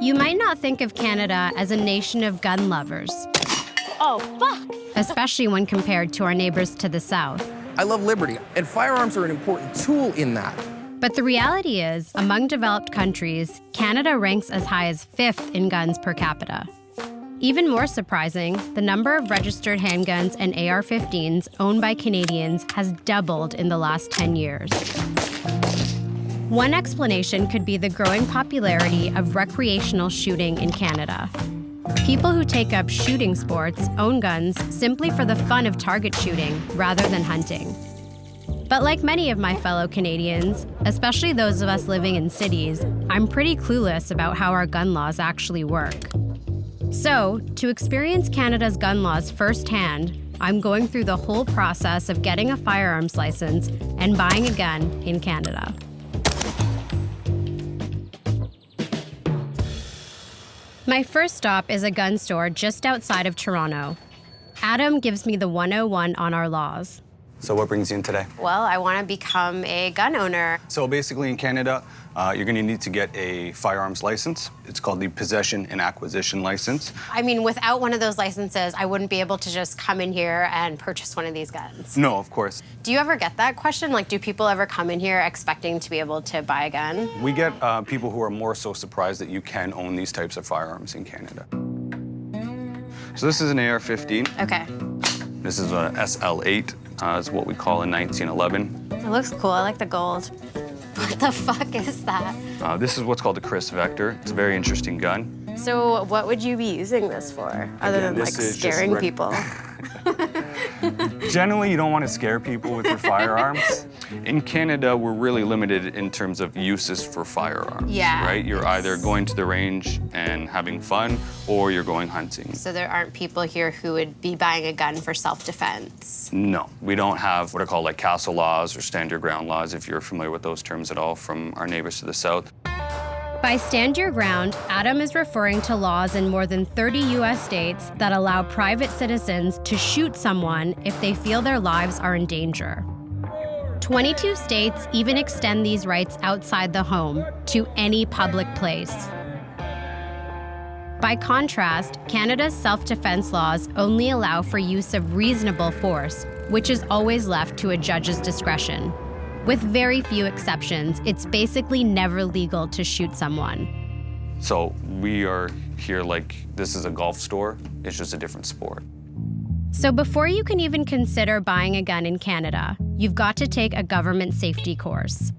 You might not think of Canada as a nation of gun lovers. Oh, fuck! Especially when compared to our neighbors to the south. I love liberty, and firearms are an important tool in that. But the reality is, among developed countries, Canada ranks as high as 5th in guns per capita. Even more surprising, the number of registered handguns and AR-15s owned by Canadians has doubled in the last 10 years. One explanation could be the growing popularity of recreational shooting in Canada. People who take up shooting sports own guns simply for the fun of target shooting rather than hunting. But like many of my fellow Canadians, especially those of us living in cities, I'm pretty clueless about how our gun laws actually work. So, to experience Canada's gun laws firsthand, I'm going through the whole process of getting a firearms license and buying a gun in Canada. My first stop is a gun store just outside of Toronto. Adam gives me the 101 on our laws. So what brings you in today? Well, I want to become a gun owner. So basically in Canada, you're going to need to get a firearms license. It's called the Possession and Acquisition License. I mean, without one of those licenses, I wouldn't be able to just come in here and purchase one of these guns. No, of course. Do you ever get that question? Like, do people ever come in here expecting to be able to buy a gun? We get people who are more so surprised that you can own these types of firearms in Canada. So this is an AR-15. Okay. This is a SL8. It's what we call a 1911. It looks cool. I like the gold. What the fuck is that? This is what's called a Chris Vector. It's a very interesting gun. So what would you be using this for, other than like scaring people? Generally, you don't want to scare people with your firearms. In Canada, we're really limited in terms of uses for firearms. Yeah. Right? You're either going to the range and having fun, or you're going hunting. So there aren't people here who would be buying a gun for self-defense? No. We don't have what are called like castle laws or stand your ground laws, if you're familiar with those terms at all from our neighbors to the south. By stand your ground, Adam is referring to laws in more than 30 U.S. states that allow private citizens to shoot someone if they feel their lives are in danger. 22 states even extend these rights outside the home to any public place. By contrast, Canada's self-defense laws only allow for use of reasonable force, which is always left to a judge's discretion. With very few exceptions, it's basically never legal to shoot someone. So we are here like this is a golf store. It's just a different sport. So before you can even consider buying a gun in Canada, you've got to take a government safety course.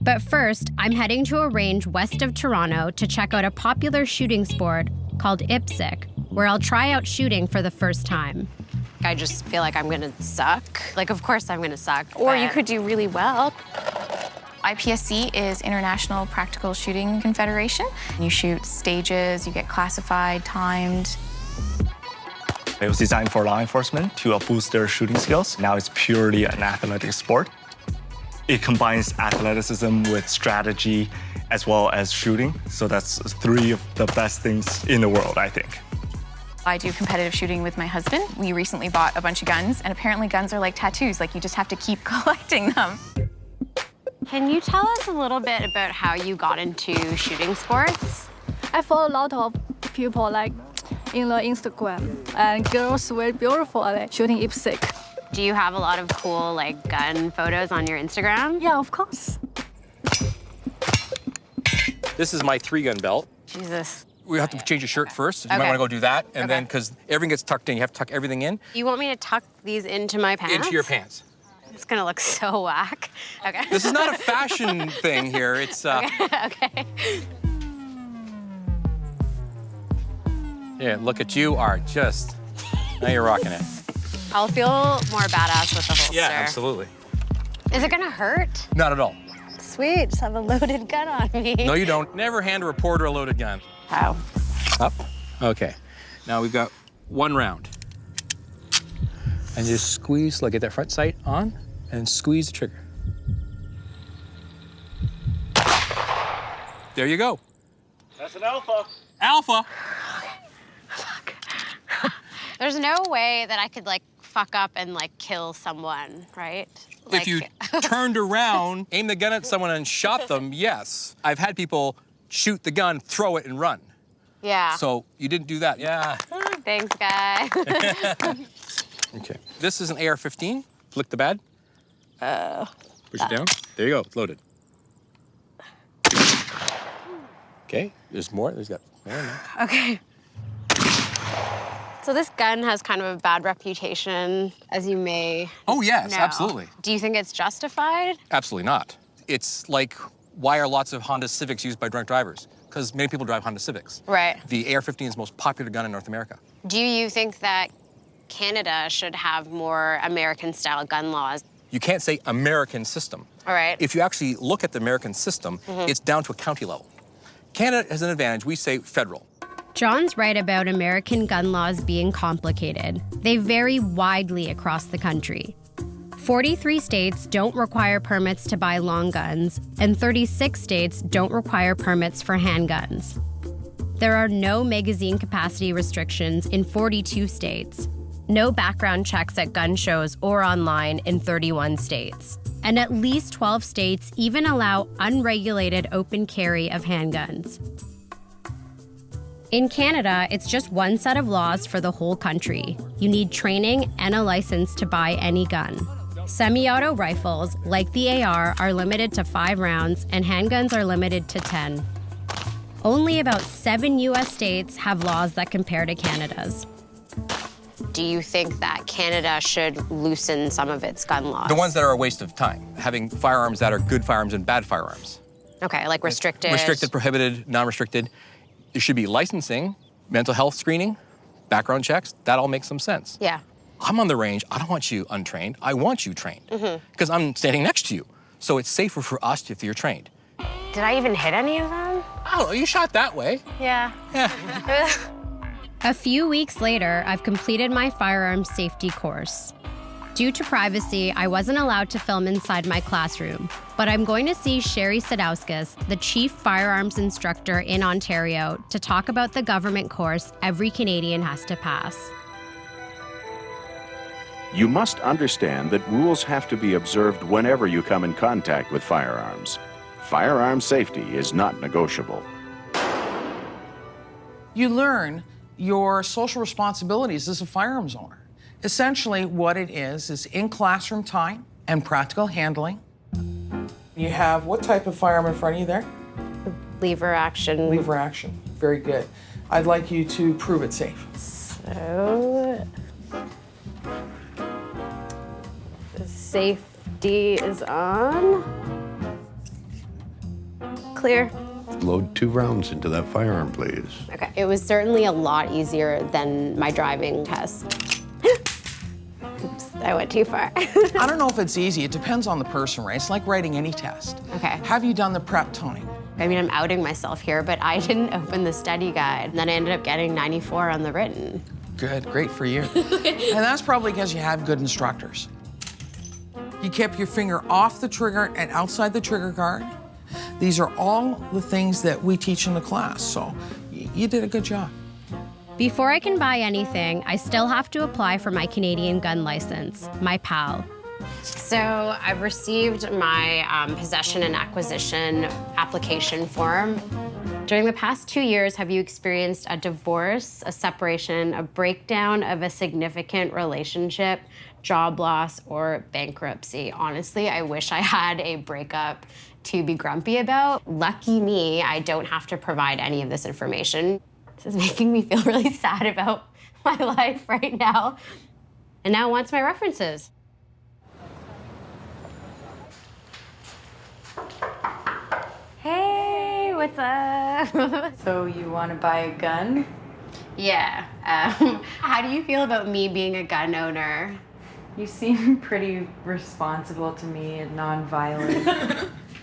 But first, I'm heading to a range west of Toronto to check out a popular shooting sport called IPSC, where I'll try out shooting for the first time. I just feel like I'm gonna suck. Like, of course I'm gonna suck. Or you could do really well. IPSC is International Practical Shooting Confederation. You shoot stages, you get classified, timed. It was designed for law enforcement to boost their shooting skills. Now it's purely an athletic sport. It combines athleticism with strategy as well as shooting. So that's three of the best things in the world, I think. I do competitive shooting with my husband. We recently bought a bunch of guns, and apparently guns are like tattoos. Like, you just have to keep collecting them. Can you tell us a little bit about how you got into shooting sports? I follow a lot of people like in the Instagram, and girls very beautiful at shooting IPSC. Do you have a lot of cool, like, gun photos on your Instagram? Yeah, of course. This is my 3-gun belt. Jesus. We have to change your shirt first. You Okay. might want to go do that. And Okay. then, because everything gets tucked in, you have to tuck everything in. You want me to tuck these into my pants? Into your pants. It's gonna look so whack. Okay. This is not a fashion thing here. It's, Okay. yeah, look at you are just, now you're rocking it. I'll feel more badass with the holster. Yeah, absolutely. Is it gonna hurt? Not at all. Sweet, just have a loaded gun on me. No, you don't. Never hand a reporter a loaded gun. How? Up. Okay. Now we've got 1 round. And just squeeze, like get that front sight on, and squeeze the trigger. There you go. That's an alpha. Alpha. Fuck. There's no way that I could, like, fuck up and, like, kill someone, right? If you turned around, aimed the gun at someone and shot them, yes. I've had people shoot the gun, throw it, and run. Yeah. So you didn't do that. Yeah. Thanks, guy. Okay. This is an AR-15. Flick the bad. Push it down. There you go. It's loaded. Okay. There's more. There's got more in there. Okay. So this gun has kind of a bad reputation, as you may Oh, yes, know. absolutely. Do you think it's justified? Absolutely not. It's like, why are lots of Honda Civics used by drunk drivers? Because many people drive Honda Civics. Right. The AR-15 is the most popular gun in North America. Do you think that Canada should have more American-style gun laws? You can't say American system. All right. If you actually look at the American system, it's down to a county level. Canada has an advantage. We say federal. John's right about American gun laws being complicated. They vary widely across the country. 43 states don't require permits to buy long guns, and 36 states don't require permits for handguns. There are no magazine capacity restrictions in 42 states, no background checks at gun shows or online in 31 states, and at least 12 states even allow unregulated open carry of handguns. In Canada, it's just one set of laws for the whole country. You need training and a license to buy any gun. Semi-auto rifles, like the AR, are limited to 5 rounds, and handguns are limited to 10. Only about 7 U.S. states have laws that compare to Canada's. Do you think that Canada should loosen some of its gun laws? The ones that are a waste of time, having firearms that are good firearms and bad firearms. Okay, like restricted. Restricted, prohibited, non-restricted. There should be licensing, mental health screening, background checks. That all makes some sense. Yeah. I'm on the range. I don't want you untrained. I want you trained because I'm standing next to you. So it's safer for us if you're trained. Did I even hit any of them? I don't know. You shot that way. Yeah. Yeah. A few weeks later, I've completed my firearms safety course. Due to privacy, I wasn't allowed to film inside my classroom, but I'm going to see Sherry Sadauskas, the chief firearms instructor in Ontario, to talk about the government course every Canadian has to pass. You must understand that rules have to be observed whenever you come in contact with firearms. Firearm safety is not negotiable. You learn your social responsibilities as a firearms owner. Essentially, what it is in classroom time and practical handling. You have what type of firearm in front of you there? Lever action. Lever action. Very good. I'd like you to prove it safe. So, the safety is on. Clear. Load 2 rounds into that firearm, please. Okay, it was certainly a lot easier than my driving test. Oops, I went too far. I don't know if it's easy. It depends on the person, right? It's like writing any test. Okay. Have you done the prep toning? I mean, I'm outing myself here, but I didn't open the study guide. And then I ended up getting 94 on the written. Good, great for you. And that's probably because you had good instructors. You kept your finger off the trigger and outside the trigger guard. These are all the things that we teach in the class, so you did a good job. Before I can buy anything, I still have to apply for my Canadian gun license, my PAL. So I've received my possession and acquisition application form. During the past 2 years, have you experienced a divorce, a separation, a breakdown of a significant relationship, job loss, or bankruptcy? Honestly, I wish I had a breakup to be grumpy about. Lucky me, I don't have to provide any of this information. This is making me feel really sad about my life right now. And now it wants my references. Hey, what's up? So you want to buy a gun? Yeah. How do you feel about me being a gun owner? You seem pretty responsible to me and non-violent.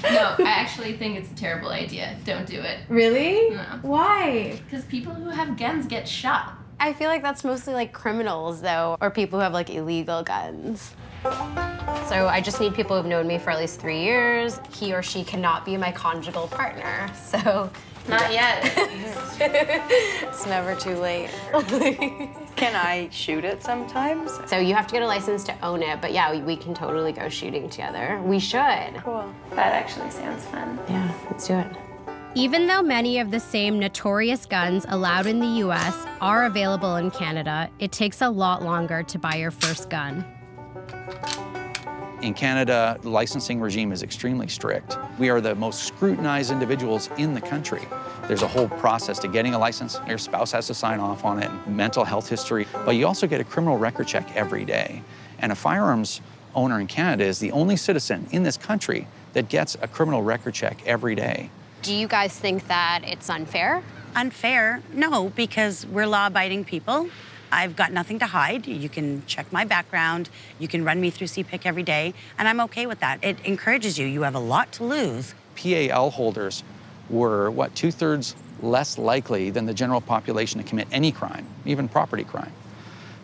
No, I actually think it's a terrible idea. Don't do it. Really? No. Why? Because people who have guns get shot. I feel like that's mostly like criminals, though, or people who have like illegal guns. So I just need people who've known me for at least 3 years. He or she cannot be my conjugal partner, so. Not yet. It's never too late. Can I shoot it sometimes? So you have to get a license to own it, but yeah, we can totally go shooting together. We should. Cool. That actually sounds fun. Yeah, let's do it. Even though many of the same notorious guns allowed in the US are available in Canada, it takes a lot longer to buy your first gun. In Canada, the licensing regime is extremely strict. We are the most scrutinized individuals in the country. There's a whole process to getting a license. Your spouse has to sign off on it, mental health history, but you also get a criminal record check every day. And a firearms owner in Canada is the only citizen in this country that gets a criminal record check every day. Do you guys think that it's unfair? Unfair? No, because we're law-abiding people. I've got nothing to hide. You can check my background. You can run me through CPIC every day, and I'm okay with that. It encourages you. You have a lot to lose. PAL holders were, 2/3 less likely than the general population to commit any crime, even property crime,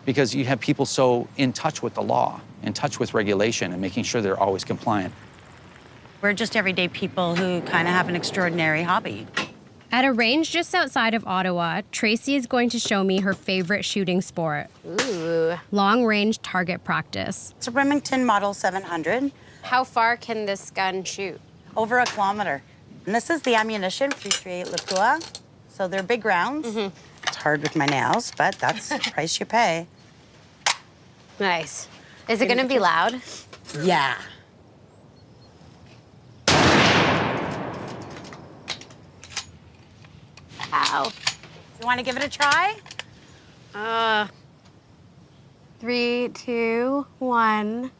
because you have people so in touch with the law, in touch with regulation, and making sure they're always compliant. We're just everyday people who kind of have an extraordinary hobby. At a range just outside of Ottawa, Tracy is going to show me her favorite shooting sport. Ooh. Long-range target practice. It's a Remington Model 700. How far can this gun shoot? Over 1 kilometer. And this is the ammunition, 338 Lapua. So they're big rounds. It's hard with my nails, but that's the price you pay. Nice. Is it going to be loud? Yeah. Ow. You want to give it a try? 3, 2, 1.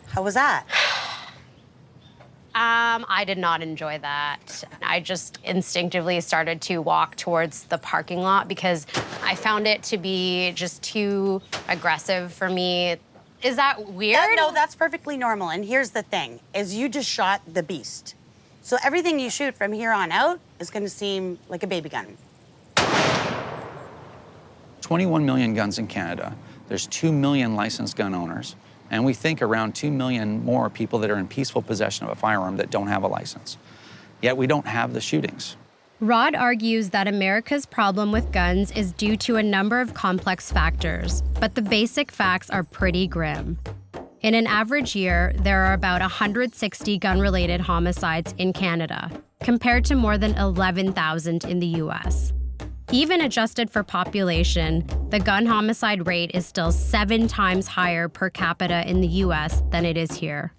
How was that? I did not enjoy that. I just instinctively started to walk towards the parking lot because I found it to be just too aggressive for me. Is that weird? No, that's perfectly normal. And here's the thing, is you just shot the beast. So everything you shoot from here on out is going to seem like a baby gun. 21 million guns in Canada. There's 2 million licensed gun owners. And we think around 2 million more people that are in peaceful possession of a firearm that don't have a license. Yet we don't have the shootings. Rod argues that America's problem with guns is due to a number of complex factors, but the basic facts are pretty grim. In an average year, there are about 160 gun-related homicides in Canada, compared to more than 11,000 in the US. Even adjusted for population, the gun homicide rate is still 7 times higher per capita in the US than it is here.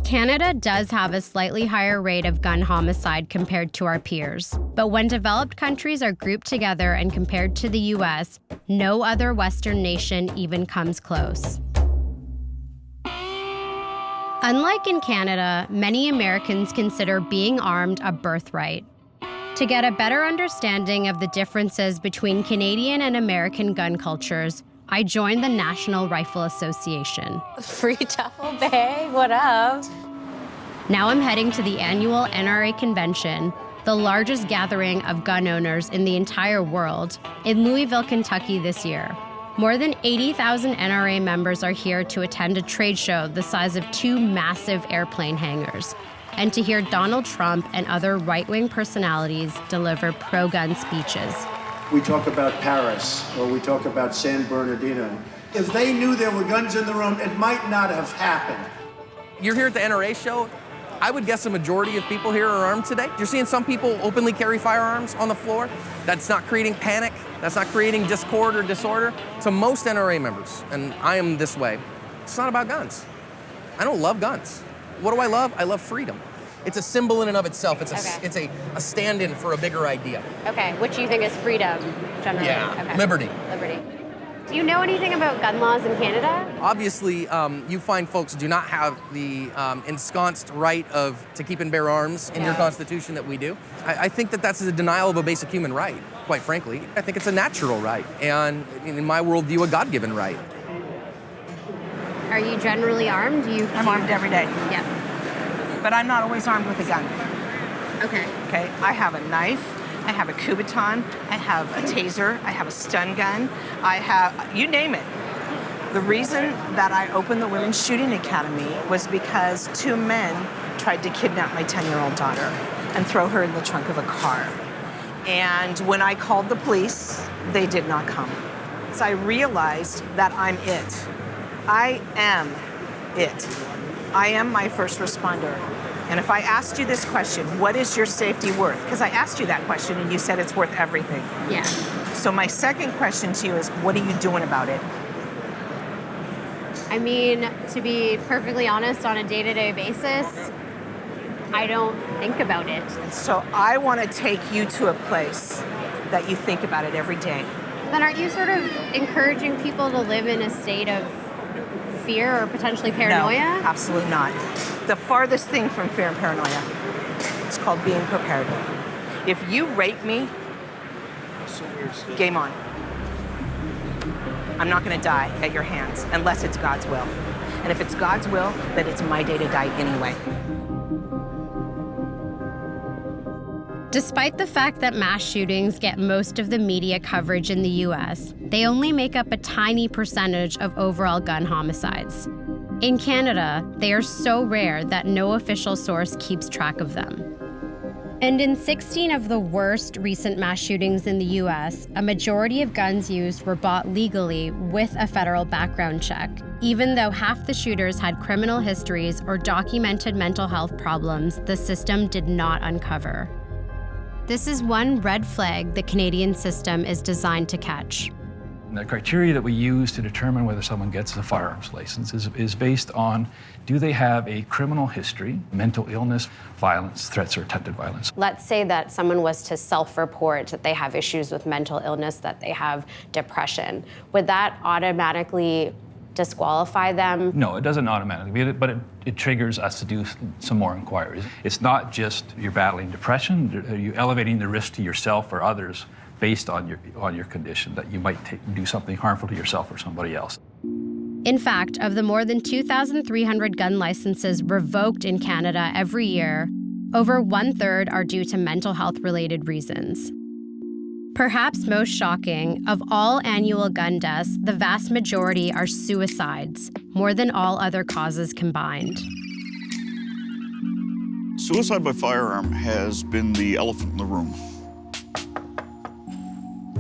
Canada does have a slightly higher rate of gun homicide compared to our peers, but when developed countries are grouped together and compared to the US, no other Western nation even comes close. Unlike in Canada, many Americans consider being armed a birthright. To get a better understanding of the differences between Canadian and American gun cultures, I joined the National Rifle Association. Free duffel bag, what up? Now I'm heading to the annual NRA convention, the largest gathering of gun owners in the entire world, in Louisville, Kentucky this year. More than 80,000 NRA members are here to attend a trade show the size of 2 massive airplane hangars, and to hear Donald Trump and other right-wing personalities deliver pro-gun speeches. We talk about Paris, or we talk about San Bernardino. If they knew there were guns in the room, it might not have happened. You're here at the NRA show. I would guess the majority of people here are armed today. You're seeing some people openly carry firearms on the floor. That's not creating panic. That's not creating discord or disorder. To most NRA members, and I am this way, it's not about guns. I don't love guns. What do I love? I love freedom. It's a symbol in and of itself. It's a stand-in for a bigger idea. Okay, which you think is freedom, generally? Yeah, okay. liberty. Liberty. Do you know anything about gun laws in Canada? Obviously, you find folks do not have the ensconced right to keep and bear arms in your Constitution that we do. I think that that's a denial of a basic human right, quite frankly. I think it's a natural right, and in my worldview, a God-given right. Are you generally armed? I'm armed every day. Yeah. But I'm not always armed with a gun. Okay. Okay, I have a knife, I have a Kubaton, I have a taser, I have a stun gun, I have, you name it. The reason that I opened the Women's Shooting Academy was because 2 men tried to kidnap my 10-year-old daughter and throw her in the trunk of a car. And when I called the police, they did not come. So I realized that I'm it. I am it. I am my first responder. And if I asked you this question, what is your safety worth? Because I asked you that question and you said it's worth everything. Yeah. So my second question to you is, what are you doing about it? I mean, to be perfectly honest, on a day-to-day basis, I don't think about it. So I want to take you to a place that you think about it every day. Then aren't you sort of encouraging people to live in a state of fear or potentially paranoia? No, absolutely not. The farthest thing from fear and paranoia. It's called being prepared. If you rape me, game on. I'm not going to die at your hands unless it's God's will. And if it's God's will, then it's my day to die anyway. Despite the fact that mass shootings get most of the media coverage in the US, they only make up a tiny percentage of overall gun homicides. In Canada, they are so rare that no official source keeps track of them. And in 16 of the worst recent mass shootings in the US, a majority of guns used were bought legally with a federal background check, even though half the shooters had criminal histories or documented mental health problems the system did not uncover. This is one red flag the Canadian system is designed to catch. The criteria that we use to determine whether someone gets a firearms license is based on, do they have a criminal history, mental illness, violence, threats, or attempted violence? Let's say that someone was to self-report that they have issues with mental illness, that they have depression. Would that automatically disqualify them? No, it doesn't automatically, but it triggers us to do some more inquiries. It's not just you're battling depression, are you elevating the risk to yourself or others based on your condition, that you might do something harmful to yourself or somebody else. In fact, of the more than 2,300 gun licenses revoked in Canada every year, over 1/3 are due to mental health-related reasons. Perhaps most shocking, of all annual gun deaths, the vast majority are suicides, more than all other causes combined. Suicide by firearm has been the elephant in the room.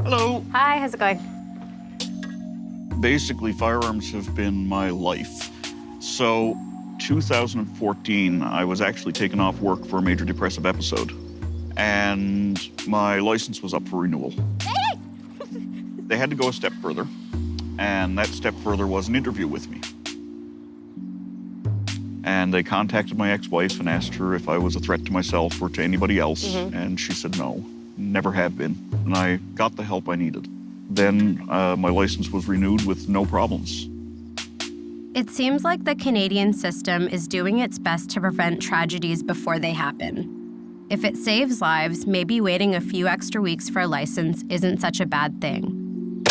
Hello. Hi, how's it going? Basically, firearms have been my life. So, 2014, I was actually taken off work for a major depressive episode, and my license was up for renewal. They had to go a step further, and that step further was an interview with me. And they contacted my ex-wife and asked her if I was a threat to myself or to anybody else, and she said no, never have been. And I got the help I needed. Then my license was renewed with no problems. It seems like the Canadian system is doing its best to prevent tragedies before they happen. If it saves lives, maybe waiting a few extra weeks for a license isn't such a bad thing.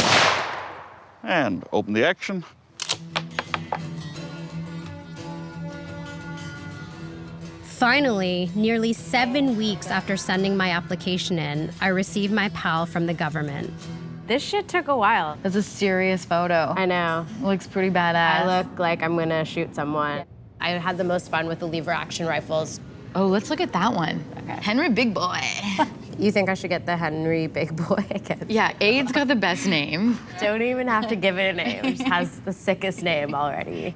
And open the action. Finally, nearly 7 weeks after sending my application in, I received my PAL from the government. This shit took a while. That's a serious photo. I know. It looks pretty badass. I look like I'm gonna shoot someone. I had the most fun with the lever action rifles. Oh, let's look at that one. Okay. Henry Big Boy. You think I should get the Henry Big Boy? Yeah, Aid's got the best name. Don't even have to give it a name. It just has the sickest name already.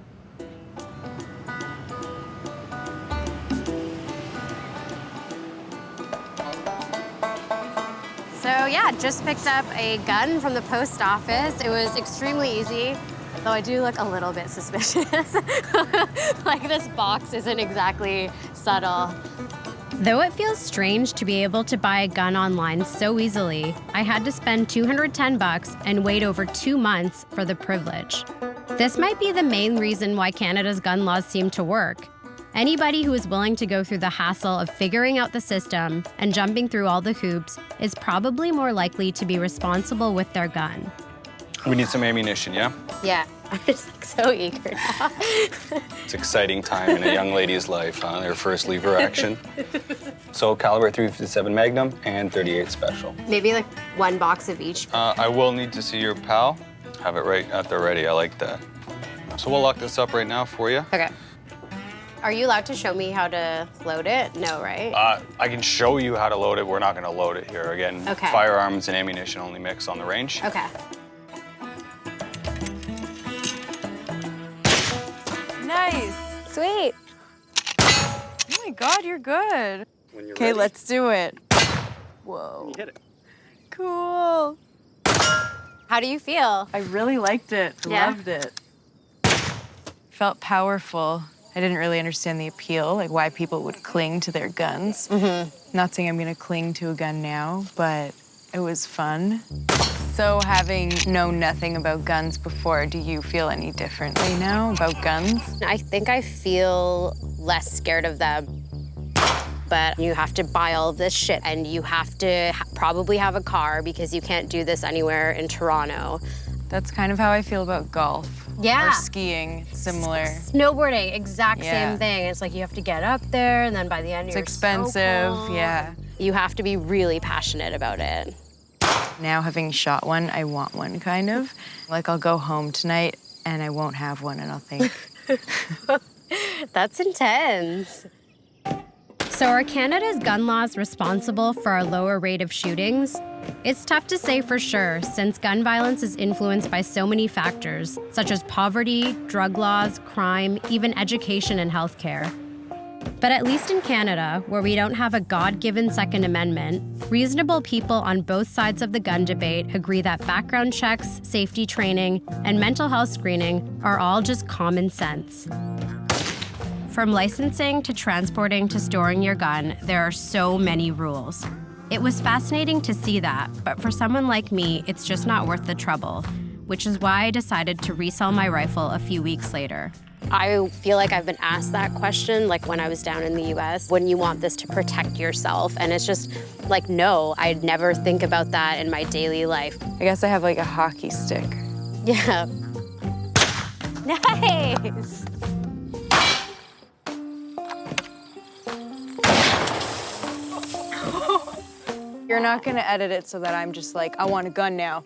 So yeah, just picked up a gun from the post office. It was extremely easy, though I do look a little bit suspicious. Like this box isn't exactly subtle. Though it feels strange to be able to buy a gun online so easily, I had to spend $210 and wait over 2 months for the privilege. This might be the main reason why Canada's gun laws seem to work. Anybody who is willing to go through the hassle of figuring out the system and jumping through all the hoops is probably more likely to be responsible with their gun. We need some ammunition, yeah? Yeah, I'm just like so eager now. It's an exciting time in a young lady's life, huh? Their first lever action. So caliber 357 Magnum and 38 Special. Maybe like 1 box of each. I will need to see your PAL. Have it right at the ready, I like that. So we'll lock this up right now for you. Okay. Are you allowed to show me how to load it? No, right? I can show you how to load it. We're not gonna load it here. Again, okay. Firearms and ammunition only mix on the range. Okay. Nice. Sweet. Oh my God, you're good. Okay, let's do it. Whoa. You hit it. Cool. How do you feel? I really liked it. Yeah? Loved it. Felt powerful. I didn't really understand the appeal, like why people would cling to their guns. Not saying I'm gonna cling to a gun now, but it was fun. So having known nothing about guns before, do you feel any differently now about guns? I think I feel less scared of them. But you have to buy all of this shit, and you have to probably have a car because you can't do this anywhere in Toronto. That's kind of how I feel about golf. Yeah. Or skiing, similar. Snowboarding, exact Yeah. same thing. It's like you have to get up there, and then by the end It's you're expensive, so cold. yeah. You have to be really passionate about it. Now having shot one, I want one, kind of. Like I'll go home tonight and I won't have one and I'll think. That's intense. So are Canada's gun laws responsible for our lower rate of shootings? It's tough to say for sure, since gun violence is influenced by so many factors, such as poverty, drug laws, crime, even education and healthcare. But at least in Canada, where we don't have a God-given Second Amendment, reasonable people on both sides of the gun debate agree that background checks, safety training, and mental health screening are all just common sense. From licensing to transporting to storing your gun, there are so many rules. It was fascinating to see that, but for someone like me, it's just not worth the trouble, which is why I decided to resell my rifle a few weeks later. I feel like I've been asked that question, like when I was down in the US, when you want this to protect yourself. And it's just like, no, I'd never think about that in my daily life. I guess I have like a hockey stick. Yeah. Nice. You're not gonna edit it so that I'm just like, I want a gun now.